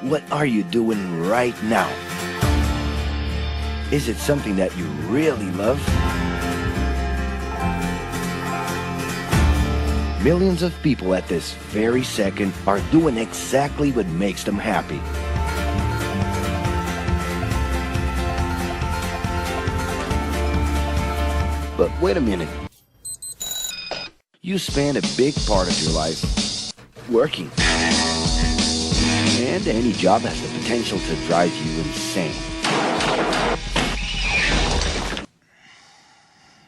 What are you doing right now? Is it something that you really love? Millions of people at this very second are doing exactly what makes them happy. But wait a minute. You spend a big part of your life working. And any job has the potential to drive you insane.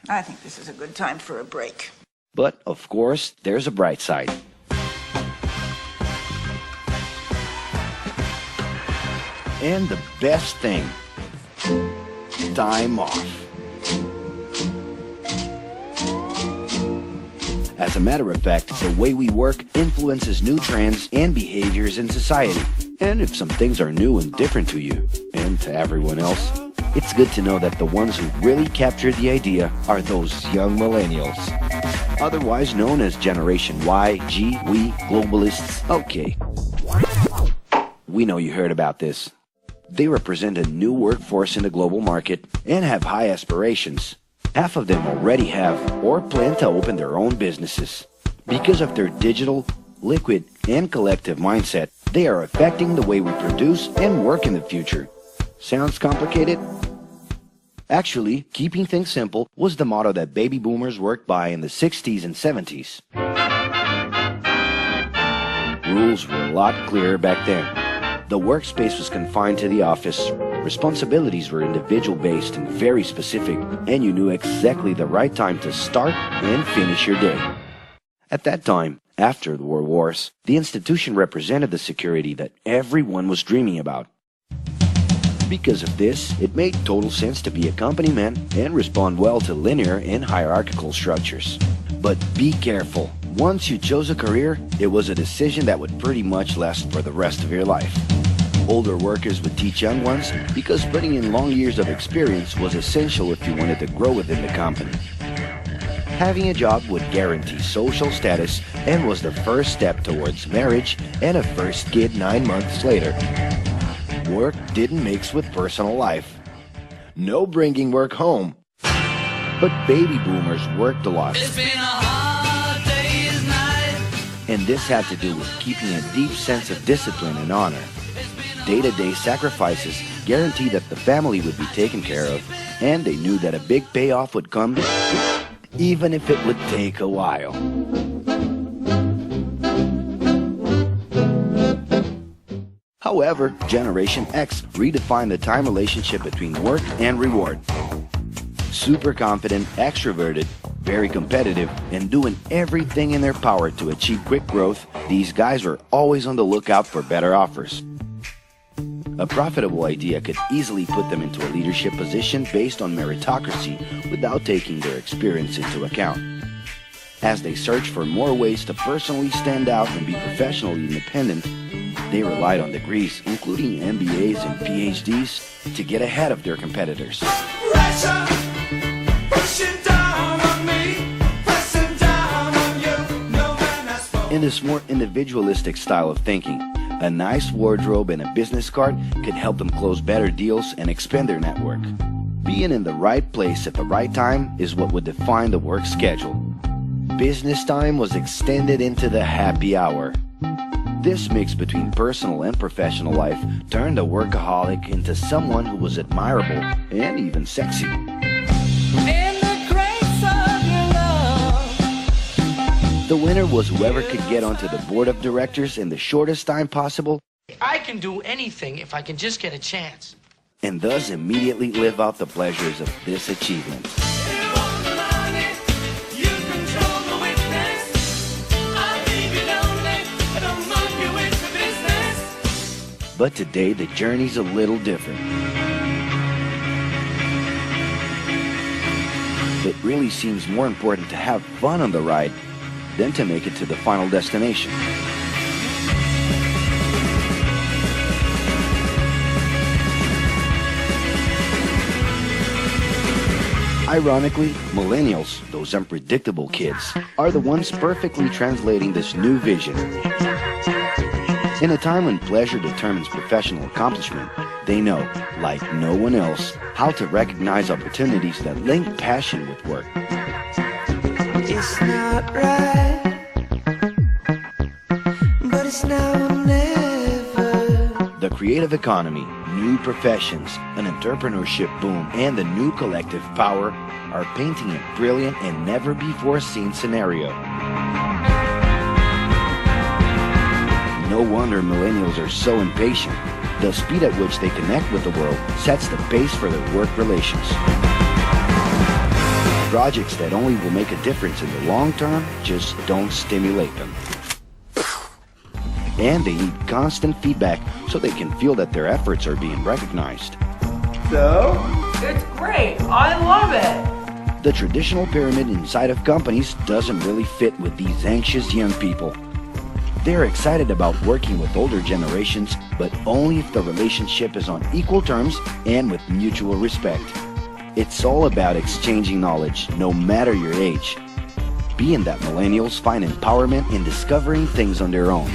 I think this is a good time for a break. But, of course, there's a bright side. And the best thing, time off. As a matter of fact, the way we work influences new trends and behaviors in society. And if some things are new and different to you, and to everyone else, it's good to know that the ones who really captured the idea are those young millennials. Otherwise known as Generation Y, G, we, globalists. Okay. We know you heard about this. They represent a new workforce in the global market and have high aspirations. Half of them already have or plan to open their own businesses. Because of their digital, liquid, and collective mindset, they are affecting the way we produce and work in the future. Sounds complicated? Actually, keeping things simple was the motto that baby boomers worked by in the 60s and 70s. Rules were a lot clearer back then. The workspace was confined to the office. Responsibilities were individual-based and very specific, and you knew exactly the right time to start and finish your day. At that time, after the World Wars, the institution represented the security that everyone was dreaming about. Because of this, it made total sense to be a company man and respond well to linear and hierarchical structures. But be careful. Once you chose a career, it was a decision that would pretty much last for the rest of your life. Older workers would teach young ones because putting in long years of experience was essential if you wanted to grow within the company. Having a job would guarantee social status and was the first step towards marriage and a first kid 9 months later. Work didn't mix with personal life. No bringing work home. But baby boomers worked a lot. It's been a hard day's night. And this had to do with keeping a deep sense of discipline and honor. Day-to-day sacrifices guaranteed that the family would be taken care of, and they knew that a big payoff would come, even if it would take a while. However, Generation X redefined the time relationship between work and reward. Super confident, extroverted, very competitive, and doing everything in their power to achieve quick growth, these guys were always on the lookout for better offers. A profitable idea could easily put them into a leadership position based on meritocracy without taking their experience into account. As they searched for more ways to personally stand out and be professionally independent, they relied on degrees, including MBAs and PhDs, to get ahead of their competitors. In this more individualistic style of thinking, a nice wardrobe and a business card could help them close better deals and expand their network. Being in the right place at the right time is what would define the work schedule. Business time was extended into the happy hour. This mix between personal and professional life turned a workaholic into someone who was admirable and even sexy. The winner was whoever could get onto the board of directors in the shortest time possible. I can do anything if I can just get a chance. And thus immediately live out the pleasures of this achievement. But today the journey's a little different. It really seems more important to have fun on the ride than to make it to the final destination. Ironically, millennials, those unpredictable kids, are the ones perfectly translating this new vision. In a time when pleasure determines professional accomplishment, they know, like no one else, how to recognize opportunities that link passion with work. It's not right, but it's now or never. The creative economy, new professions, an entrepreneurship boom, and the new collective power are painting a brilliant and never-before-seen scenario. No wonder millennials are so impatient. The speed at which they connect with the world sets the pace for their work relations. Projects that only will make a difference in the long term just don't stimulate them. And they need constant feedback so they can feel that their efforts are being recognized. So? It's great. I love it. The traditional pyramid inside of companies doesn't really fit with these anxious young people. They're excited about working with older generations, but only if the relationship is on equal terms and with mutual respect. It's all about exchanging knowledge, no matter your age. Being that millennials find empowerment in discovering things on their own.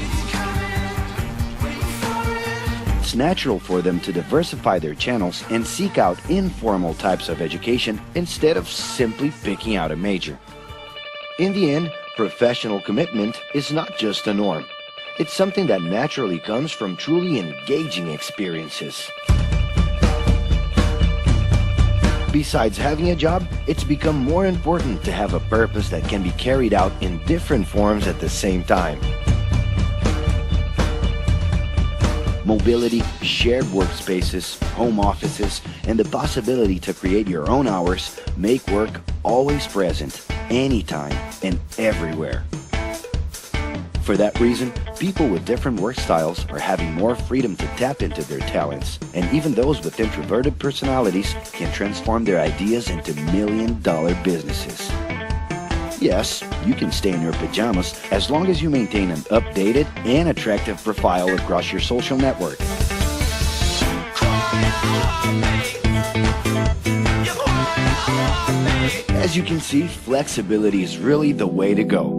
It's natural for them to diversify their channels and seek out informal types of education instead of simply picking out a major. In the end, professional commitment is not just a norm. It's something that naturally comes from truly engaging experiences. Besides having a job, it's become more important to have a purpose that can be carried out in different forms at the same time. Mobility, shared workspaces, home offices, and the possibility to create your own hours make work always present, anytime and everywhere. For that reason, people with different work styles are having more freedom to tap into their talents, and even those with introverted personalities can transform their ideas into million-dollar businesses. Yes, you can stay in your pajamas as long as you maintain an updated and attractive profile across your social network. As you can see, flexibility is really the way to go.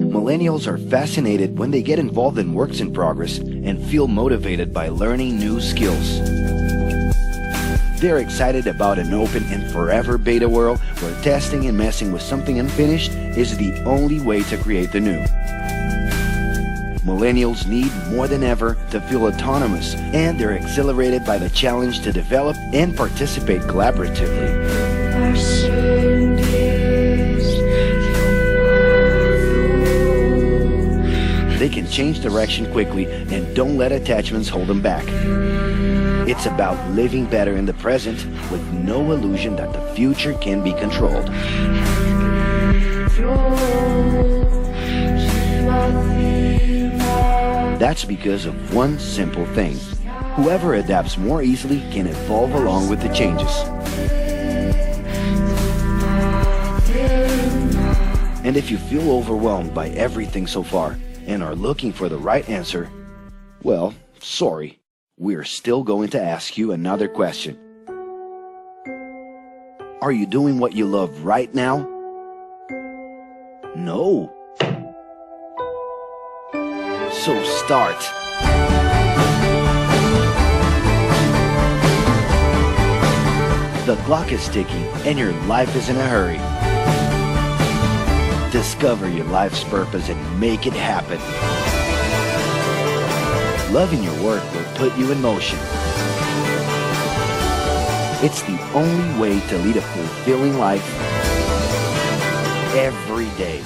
Millennials are fascinated when they get involved in works in progress and feel motivated by learning new skills. They're excited about an open and forever beta world where testing and messing with something unfinished is the only way to create the new. Millennials need more than ever to feel autonomous, and they're exhilarated by the challenge to develop and participate collaboratively. They can change direction quickly and don't let attachments hold them back. It's about living better in the present with no illusion that the future can be controlled. That's because of one simple thing. Whoever adapts more easily can evolve along with the changes. And if you feel overwhelmed by everything so far and are looking for the right answer, well, sorry, we're still going to ask you another question. Are you doing what you love right now? No. So start. The clock is ticking and your life is in a hurry. Discover your life's purpose and make it happen. Loving your work will put you in motion. It's the only way to lead a fulfilling life every day.